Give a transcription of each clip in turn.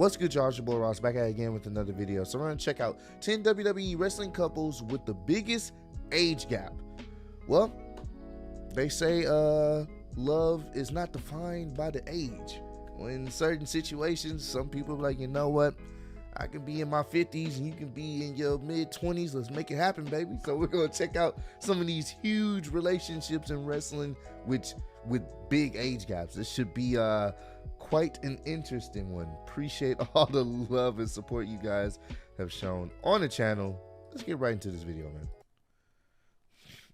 What's good, y'all? It's your boy Ross back at it again with another video. So we're gonna check out 10 WWE wrestling couples with the biggest age gap. Well, they say love is not defined by the age. In certain situations, some people are like, you know what? I can be in my 50s and you can be in your mid-20s. Let's make it happen, baby. So we're gonna check out some of these huge relationships in wrestling with big age gaps. This should be quite an interesting one. Appreciate all the love and support you guys have shown on the channel. Let's get right into this video, man.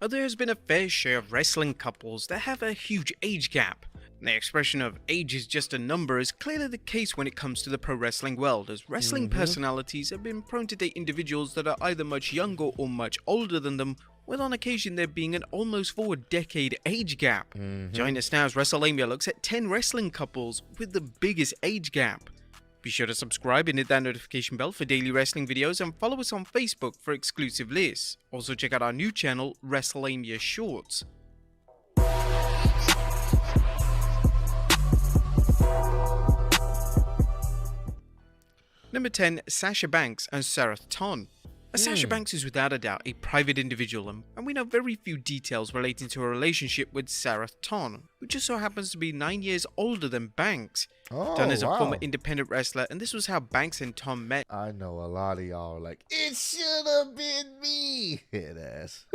There has been a fair share of wrestling couples that have a huge age gap. The expression of age is just a number is clearly the case when it comes to the pro wrestling world, as wrestling personalities have been prone to date individuals that are either much younger or much older than them, with on occasion there being an almost 4-decade age gap. Join us now as WrestleLamia looks at 10 wrestling couples with the biggest age gap. Be sure to subscribe and hit that notification bell for daily wrestling videos, and follow us on Facebook for exclusive lists. Also check out our new channel, WrestleLamia Shorts. Number 10, Sasha Banks and Sarah Ton. Sasha Banks is without a doubt a private individual, and we know very few details relating to her relationship with Sarah Ton, who just so happens to be 9 years older than Banks. Ton is a former independent wrestler, and this was how Banks and Ton met. I know a lot of y'all are like, it should have been me. Head ass.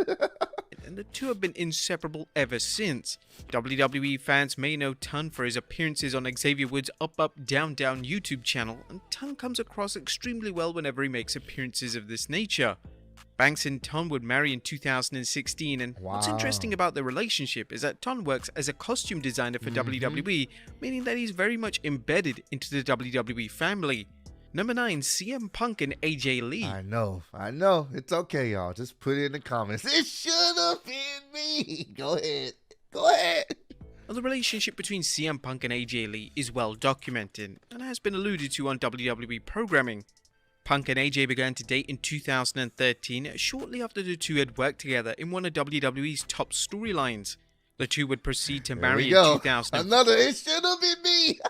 And the two have been inseparable ever since. WWE fans may know Ton for his appearances on Xavier Woods' Up Up Down Down YouTube channel, and Ton comes across extremely well whenever he makes appearances of this nature. Banks and Ton would marry in 2016, and what's interesting about their relationship is that Ton works as a costume designer for WWE, meaning that he's very much embedded into the WWE family. Number 9, CM Punk and AJ Lee. I know. It's okay, y'all. Just put it in the comments. It should have been me. Go ahead. Well, the relationship between CM Punk and AJ Lee is well documented and has been alluded to on WWE programming. Punk and AJ began to date in 2013, shortly after the two had worked together in one of WWE's top storylines. The two would proceed to marry in 2014. Another, it should have been me.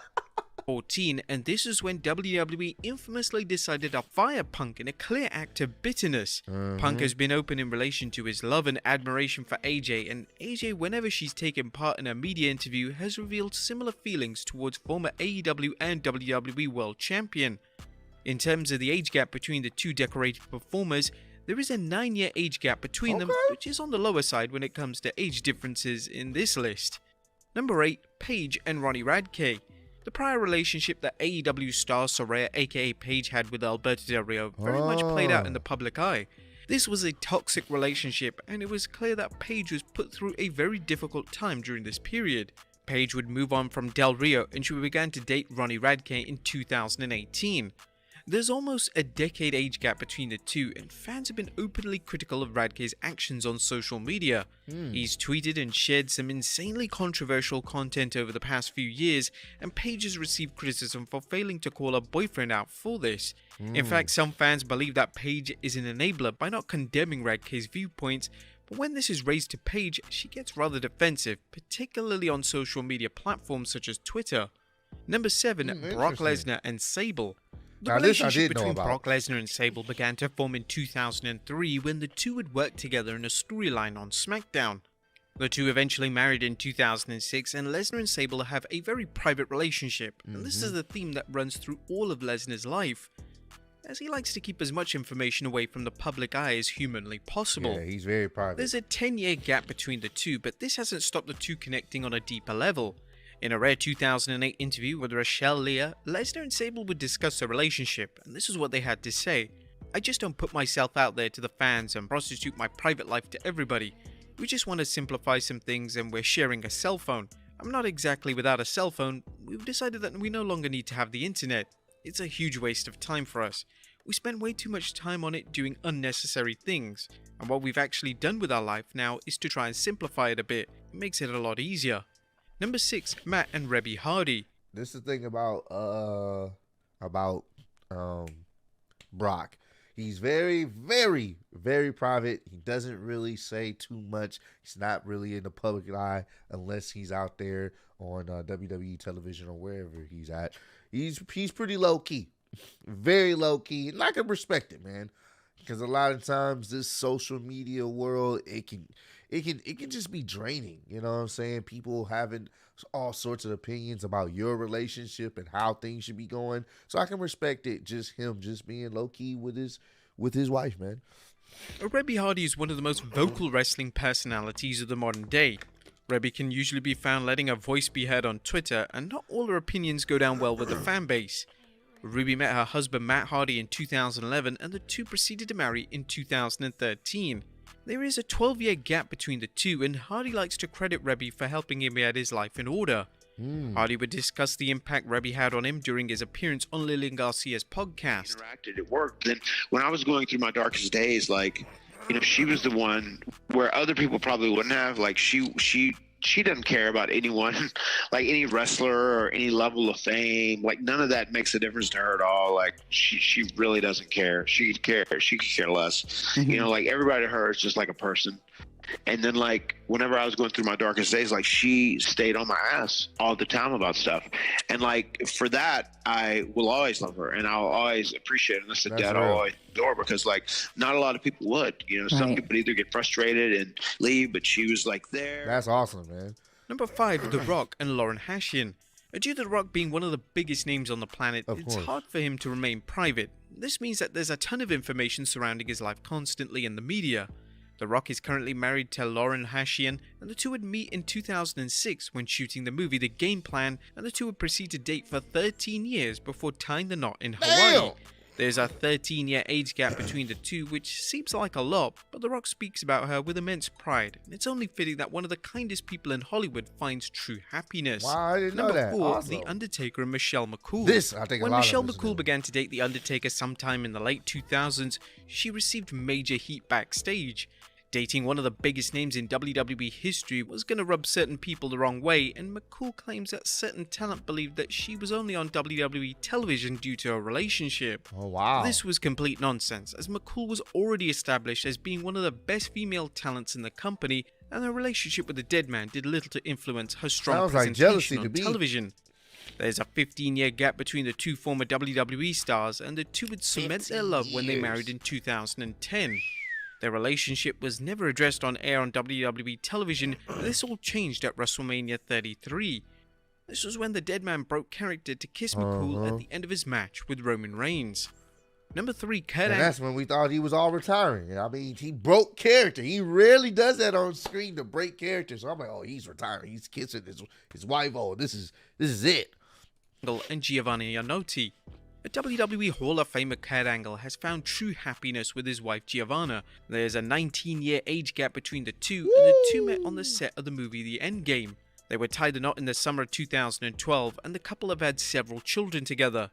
And this is when WWE infamously decided to fire Punk in a clear act of bitterness. Punk has been open in relation to his love and admiration for AJ, and AJ, whenever she's taken part in a media interview, has revealed similar feelings towards former AEW and WWE World Champion. In terms of the age gap between the two decorated performers, there is a 9-year age gap between them, which is on the lower side when it comes to age differences in this list. Number 8, Paige and Ronnie Radke. The prior relationship that AEW star Soraya aka Paige had with Alberto Del Rio very much played out in the public eye. This was a toxic relationship, and it was clear that Paige was put through a very difficult time during this period. Paige would move on from Del Rio, and she began to date Ronnie Radke in 2018. There's almost a decade age gap between the two, and fans have been openly critical of Radke's actions on social media. He's tweeted and shared some insanely controversial content over the past few years, and Paige has received criticism for failing to call her boyfriend out for this. In fact, some fans believe that Paige is an enabler by not condemning Radke's viewpoints, but when this is raised to Paige, she gets rather defensive, particularly on social media platforms such as Twitter. Number 7, Brock Lesnar and Sable. The relationship between Brock Lesnar and Sable began to form in 2003 when the two would work together in a storyline on SmackDown. The two eventually married in 2006, and Lesnar and Sable have a very private relationship, and this is a theme that runs through all of Lesnar's life, as he likes to keep as much information away from the public eye as humanly possible. Yeah, he's very private. There's a 10-year gap between the two, but this hasn't stopped the two connecting on a deeper level. In a rare 2008 interview with Rochelle Leah, Lesnar and Sable would discuss their relationship, and this is what they had to say. "I just don't put myself out there to the fans and prostitute my private life to everybody. We just want to simplify some things, and we're sharing a cell phone. I'm not exactly without a cell phone. We've decided that we no longer need to have the internet. It's a huge waste of time for us. We spend way too much time on it doing unnecessary things, and what we've actually done with our life now is to try and simplify it a bit. It makes it a lot easier." Number 6, Matt and Rebby Hardy. This is the thing about Brock. He's very, very, very private. He doesn't really say too much. He's not really in the public eye unless he's out there on WWE television or wherever he's at. He's pretty low key. very low key, and I can respect it, man. Because a lot of times this social media world, it can just be draining. You know what I'm saying? People having all sorts of opinions about your relationship and how things should be going. So I can respect it. Just him, just being low key with his wife, man. Rebby Hardy is one of the most vocal wrestling personalities of the modern day. Rebby can usually be found letting her voice be heard on Twitter, and not all her opinions go down well with the fan base. Ruby met her husband Matt Hardy in 2011, and the two proceeded to marry in 2013. There is a 12-year gap between the two, and Hardy likes to credit Rebby for helping him get his life in order. Hardy would discuss the impact Rebby had on him during his appearance on Lillian Garcia's podcast. It worked. Then when I was going through my darkest days, like, you know, she was the one where other people probably wouldn't have. Like, she doesn't care about anyone, like any wrestler or any level of fame. Like, none of that makes a difference to her at all. Like, she really doesn't care. She could care less. Mm-hmm. You know, like, everybody to her is just like a person. And then, like, whenever I was going through my darkest days, like, she stayed on my ass all the time about stuff. And, like, for that, I will always love her, and I'll always appreciate it. And that's the dad I'll always adore, because, like, not a lot of people would. You know, some people either get frustrated and leave, but she was, like, there. That's awesome, man. Number 5, The Rock and Lauren Hashian. Due to The Rock being one of the biggest names on the planet, it's hard for him to remain private. This means that there's a ton of information surrounding his life constantly in the media. The Rock is currently married to Lauren Hashian, and the two would meet in 2006 when shooting the movie The Game Plan, and the two would proceed to date for 13 years before tying the knot in Hawaii. Damn! There's a 13-year age gap between the two, which seems like a lot, but The Rock speaks about her with immense pride, and it's only fitting that one of the kindest people in Hollywood finds true happiness. Wow, I didn't know that. Number 4, Awesome. The Undertaker and Michelle McCool. When Michelle McCool began to date The Undertaker sometime in the late 2000s, she received major heat backstage. Dating one of the biggest names in WWE history was going to rub certain people the wrong way, and McCool claims that certain talent believed that she was only on WWE television due to a relationship. Oh, wow. This was complete nonsense, as McCool was already established as being one of the best female talents in the company, and her relationship with the dead man did little to influence her strong presentation on television. There's a 15-year gap between the two former WWE stars, and the two would cement their love when they married in 2010. Their relationship was never addressed on air on WWE television, but this all changed at WrestleMania 33. This was when the dead man broke character to kiss McCool at the end of his match with Roman Reigns. Number 3, Kurt Angle. And that's when we thought he was all retiring. I mean, he broke character. He rarely does that on screen, to break character. So I'm like, oh, he's retiring. He's kissing his wife. Oh, this is it. And Giovanni Iannotti. A WWE Hall of Famer, Kurt Angle, has found true happiness with his wife Giovanna. There's a 19-year age gap between the two, and the two met on the set of the movie The Endgame. They were tied a knot in the summer of 2012, and the couple have had several children together.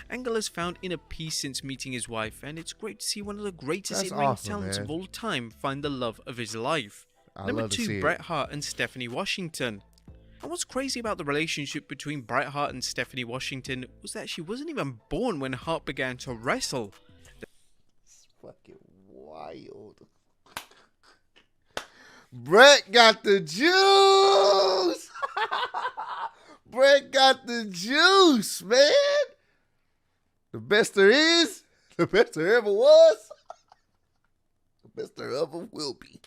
Angle has found inner peace since meeting his wife, and it's great to see one of the greatest in-ring talents of all time find the love of his life. Number 2, Bret Hart and Stephanie Washington. And what's crazy about the relationship between Bret Hart and Stephanie Washington was that she wasn't even born when Hart began to wrestle. It's fucking wild. Bret got the juice. Bret got the juice, man. The best there is, the best there ever was, the best there ever will be.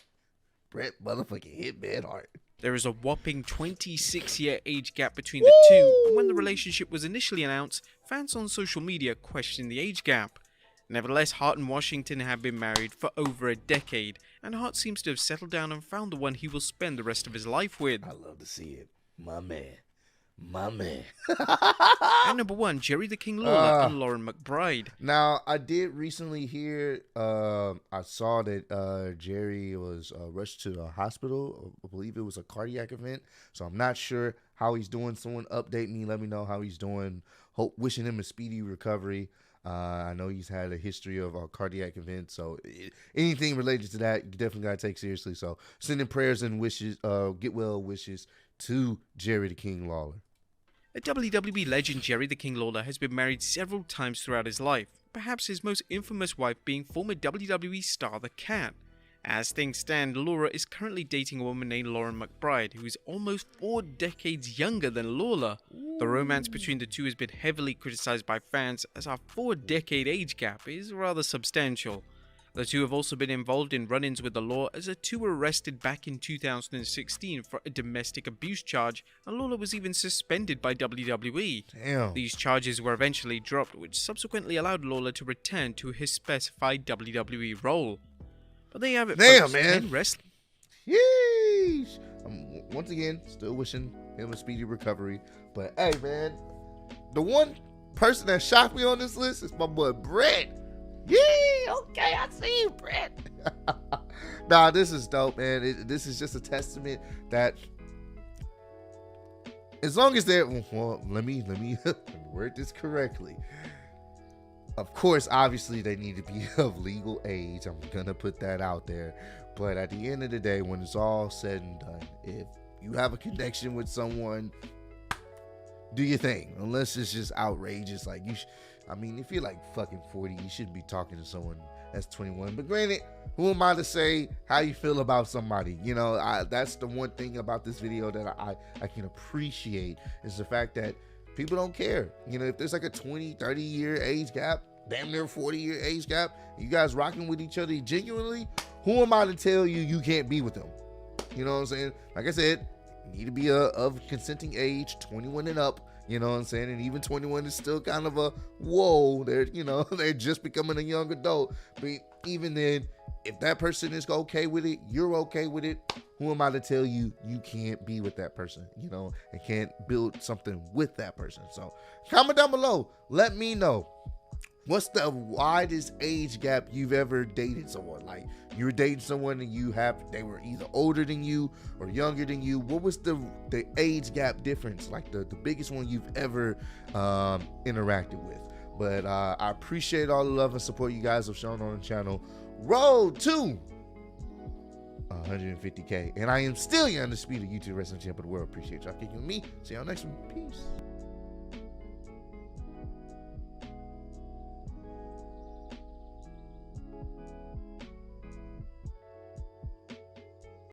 Bret motherfucking Hitman Hart. There is a whopping 26-year age gap between the two, and when the relationship was initially announced, fans on social media questioned the age gap. Nevertheless, Hart and Washington have been married for over a decade, and Hart seems to have settled down and found the one he will spend the rest of his life with. I love to see it. My man. My man. And number 1, Jerry the King Lawler and Lauren McBride. Now, I did recently hear, I saw that Jerry was rushed to the hospital. I believe it was a cardiac event. So I'm not sure how he's doing. Someone update me. Let me know how he's doing. Wishing him a speedy recovery. I know he's had a history of cardiac events. So anything related to that, you definitely got to take seriously. So sending prayers and wishes, get well wishes to Jerry the King Lawler. A WWE legend, Jerry the King Lawler has been married several times throughout his life, perhaps his most infamous wife being former WWE star The Cat. As things stand, Laura is currently dating a woman named Lauren McBride, who is almost 4 decades younger than Lawler. The romance between the two has been heavily criticized by fans, as our 4-decade age gap is rather substantial. The two have also been involved in run-ins with the law, as the two were arrested back in 2016 for a domestic abuse charge, and Lawler was even suspended by WWE. Damn. These charges were eventually dropped, which subsequently allowed Lawler to return to his specified WWE role. But there you have it, Damn, folks. man. And wrestling. Yeesh. Once again, still wishing him a speedy recovery. But hey, man, the one person that shocked me on this list is my boy Brett. Yeah, okay, I see you, Brett. Nah, this is dope, man. This is just a testament that as long as they're, well, let me word this correctly. Of course, obviously, they need to be of legal age. I'm gonna put that out there. But at the end of the day, when it's all said and done, if you have a connection with someone, do your thing. Unless it's just outrageous, like you. I mean, if you're like fucking 40, you shouldn't be talking to someone that's 21. But granted, who am I to say how you feel about somebody? You know, that's the one thing about this video that I can appreciate is the fact that people don't care. You know, if there's like a 20, 30 year age gap, damn near 40-year age gap, you guys rocking with each other genuinely, who am I to tell you you can't be with them? You know what I'm saying? Like I said, you need to be of consenting age, 21 and up. You know what I'm saying? And even 21 is still kind of a whoa. They're, you know, they're just becoming a young adult. But even then, if that person is okay with it, you're okay with it. Who am I to tell you you can't be with that person, you know, and can't build something with that person? So comment down below. Let me know. What's the widest age gap you've ever dated someone? Like you were dating someone and they were either older than you or younger than you. What was the age gap difference? Like the biggest one you've ever interacted with. But I appreciate all the love and support you guys have shown on the channel. Road to 150K. And I am still your undisputed YouTube wrestling champ of the world. Appreciate y'all kicking with me. See y'all next one. Peace.